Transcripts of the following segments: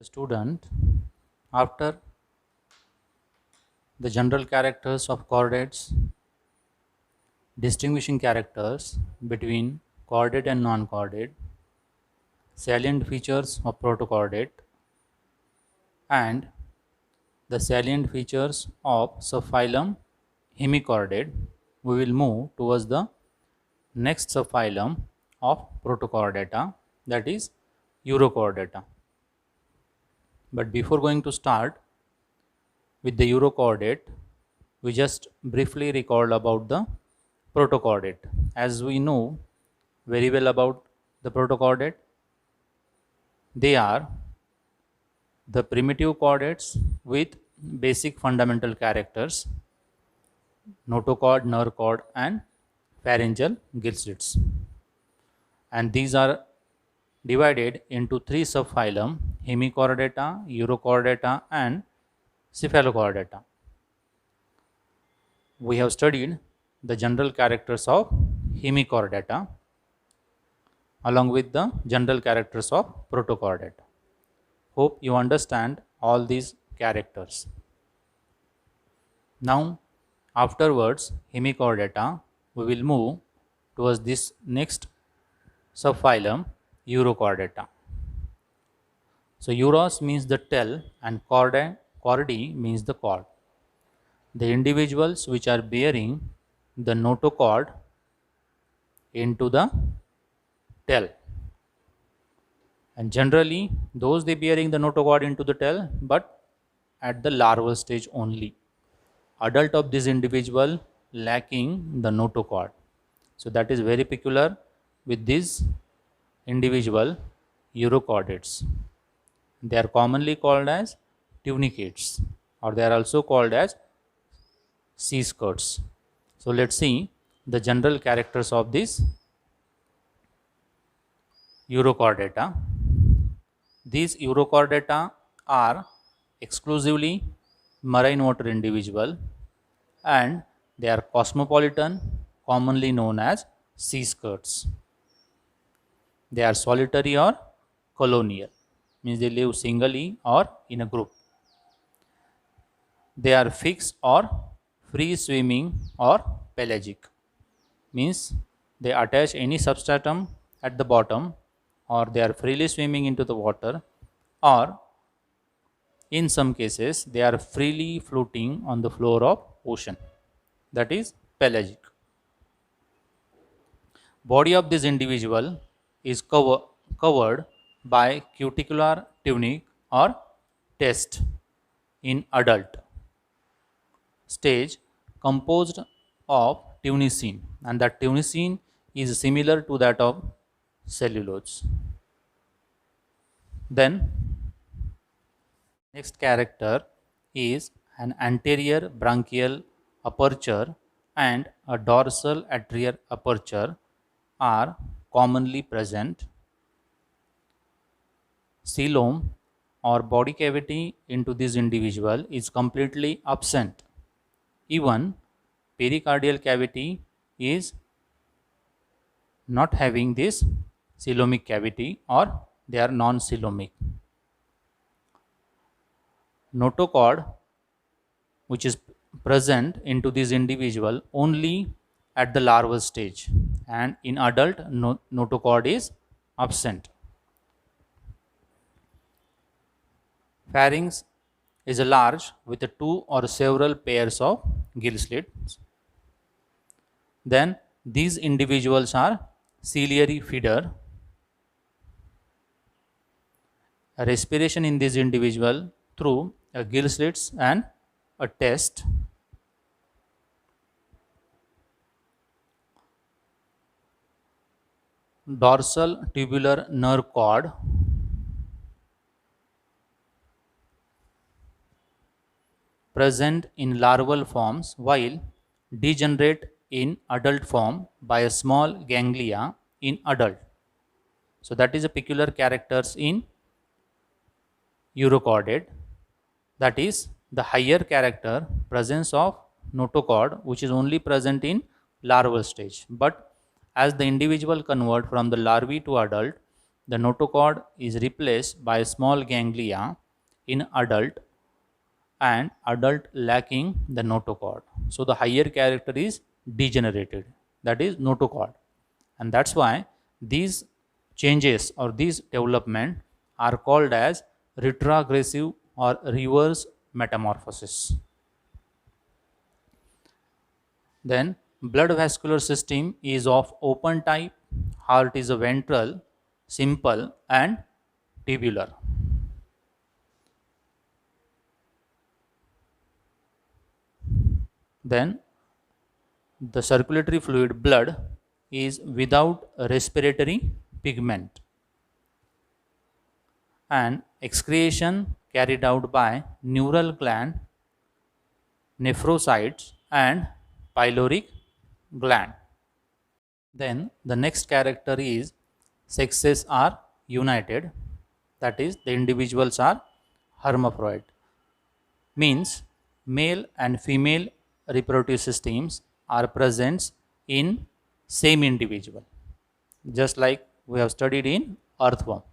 Student, after the general characters of chordates, distinguishing characters between chordate and non-chordate, salient features of protochordate, and the salient features of subphylum hemichordate, we will move towards the next subphylum of protochordata, that is Urochordata. But before going to start with the Urochordate, we just briefly recall about the protochordate. As we know very well about the protochordate, they are the primitive chordates with basic fundamental characters: notochord, nerve chord, and pharyngeal gill slits. And these are divided into three subphylum: hemichordata, urochordata, and cephalochordata. We have studied the general characters of hemichordata along with the general characters of protochordata. Hope you understand all these characters. Now, afterwards, hemichordata, we will move towards this next subphylum, urochordata. So, uros means the tail and chordae means the cord. The individuals which are bearing the notochord into the tail, and generally those they bearing the notochord into the tail, but at the larval stage only. Adult of this individual lacking the notochord. So that is very peculiar with these individual urochordates. They are commonly called as tunicates, or they are also called as sea skirts. So let's see the general characters of this urochordata. These urochordata are exclusively marine water individual, and they are cosmopolitan, commonly known as sea skirts. They are solitary or colonial, means they live singly or in a group. They are fixed or free swimming or pelagic, means they attach any substratum at the bottom, or they are freely swimming into the water, or in some cases they are freely floating on the floor of ocean, that is pelagic. Body of this individual is covered by cuticular tunic or test in adult stage, composed of tunicine, and that tunicine is similar to that of cellulose. Then next character is an anterior branchial aperture and a dorsal anterior aperture are commonly present. Coelom or body cavity into this individual is completely absent. Even pericardial cavity is not having this coelomic cavity, or they are non-coelomic. Notochord, which is present into this individual only at the larval stage, and in adult notochord is absent. Pharynx is a large with a two or several pairs of gill slits. Then these individuals are ciliary feeder. A respiration in this individual through a gill slits and a test. Dorsal tubular nerve cord present in larval forms, while degenerate in adult form by a small ganglia in adult. So that is a peculiar characters in urochordate. That is the higher character presence of notochord, which is only present in larval stage. But as the individual convert from the larvae to adult, the notochord is replaced by small ganglia in adult and adult lacking the notochord. So the higher character is degenerated, that is notochord. And that's why these changes or these development are called as retrogressive or reverse metamorphosis. Then blood vascular system is of open type, heart is a ventral, simple and tubular. Then the circulatory fluid blood is without respiratory pigment and excretion carried out by neural gland, nephrocytes and pyloric gland. Then the next character is sexes are united, that is the individuals are hermaphrodite, means male and female reproductive systems are present in same individual, just like we have studied in earthworm.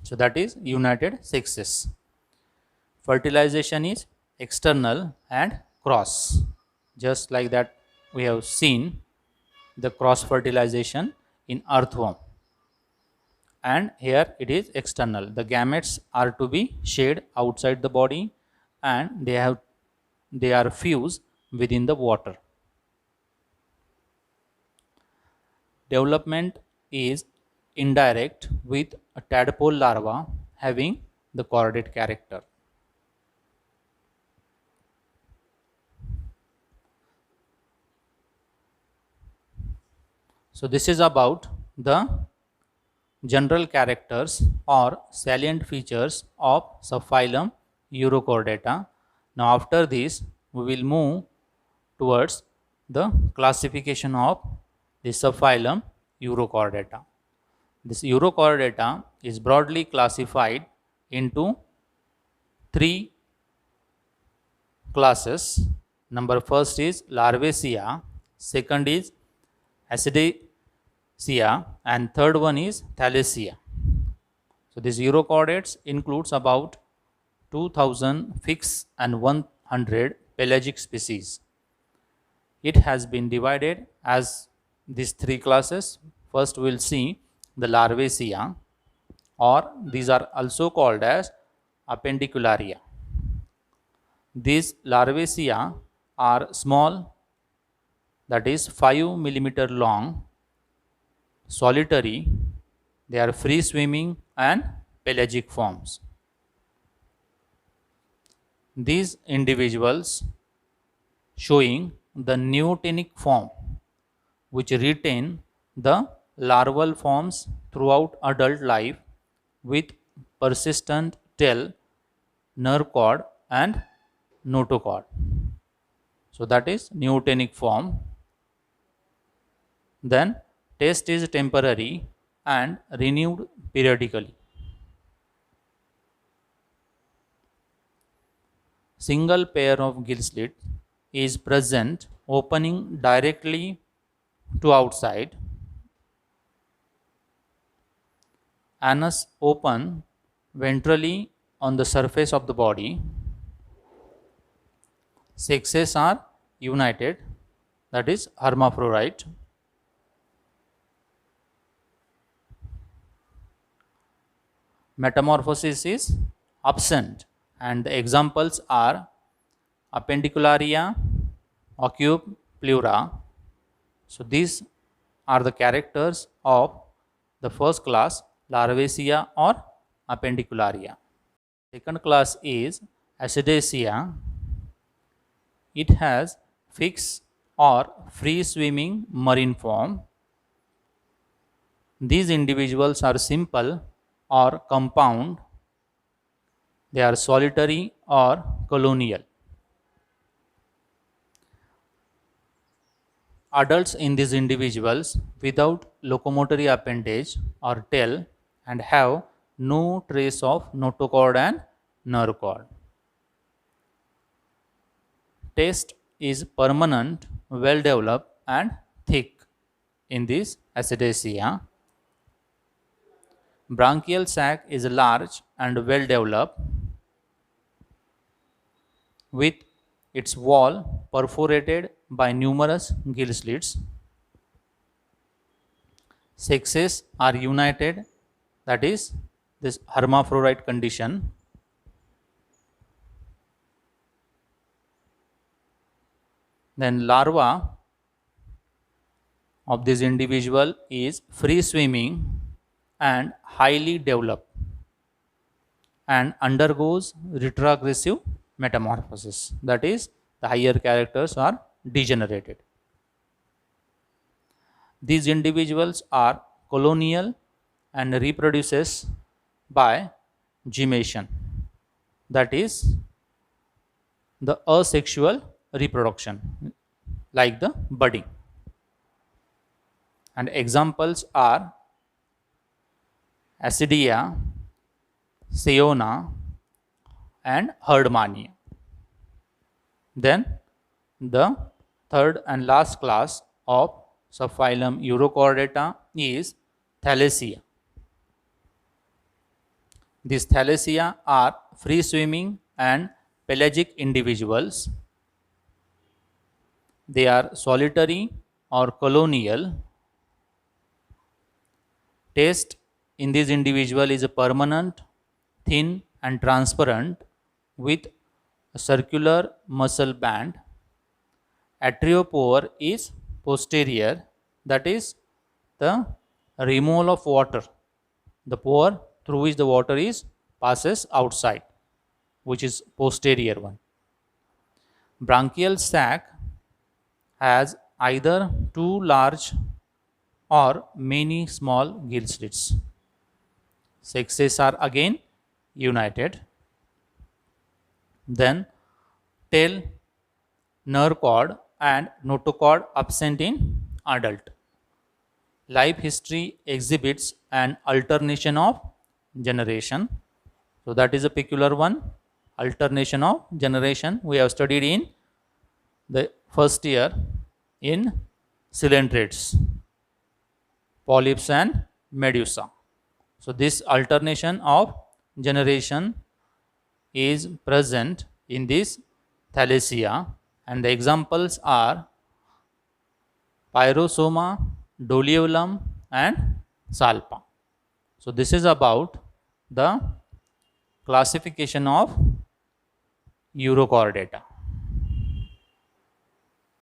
So that is united sexes. Fertilization is external and cross, just like that we have seen the cross fertilization in earthworm, and here it is external. The gametes are to be shed outside the body and they are fused within the water. Development is indirect with a tadpole larva having the chordate character. So this is about the general characters or salient features of subphylum Urochordata. Now after this we will move towards the classification of the subphylum Urochordata. This Urochordata is broadly classified into three classes. Number first is Larvaceae, second is Acidaceae, and third one is Thalassae. So this Urochordates includes about 2000 fixed and 100 pelagic species. It has been divided as these three classes. First we will see the Larvaceae, or these are also called as Appendicularia. These Larvaceae are small, that is 5 millimeter long, solitary, they are free swimming and pelagic forms. These individuals showing the neotenic form which retain the larval forms throughout adult life with persistent tail, nerve cord and notochord. So that is neotenic form. Then test is temporary and renewed periodically. Single pair of gill slits is present opening directly to outside. Anus open ventrally on the surface of the body. Sexes are united, that is hermaphrodite. Metamorphosis is absent, and the examples are Appendicularia, Ocube, Pleura. So these are the characters of the first class Larvaceae or Appendicularia. Second class is Acidaceae. It has fixed or free swimming marine form. These individuals are simple or compound. They are solitary or colonial. Adults in these individuals without locomotory appendage or tail and have no trace of notochord and nerve cord. Taste is permanent, well developed and thick in this Acidaceae. Branchial sac is large and well developed, with its wall perforated by numerous gill slits. Sexes are united, that is, this hermaphrodite condition. Then larva of this individual is free swimming and highly developed and undergoes retrogressive metamorphosis, that is, the higher characters are degenerated. These individuals are colonial and reproduces by gemmation, that is, the asexual reproduction, like the budding. And examples are Acidia, Seona, and Herdmania. Then the third and last class of subphylum Urochordata is Thalassia. These Thalassia are free swimming and pelagic individuals. They are solitary or colonial. Taste in this individual is a permanent, thin and transparent with a circular muscle band. Atriopore is posterior, that is the removal of water, the pore through which the water is passes outside, which is posterior one. Branchial sac has either two large or many small gill slits. Sexes are again united. Then tail, nerve cord and notochord absent in adult. Life history exhibits an alternation of generation. So that is a peculiar one. Alternation of generation we have studied in the first year in coelentrates, polyps and medusa. So this alternation of generation is present in this Thalassia, and the examples are Pyrosoma, Doliolum and Salpa. So this is about the classification of Urochordata.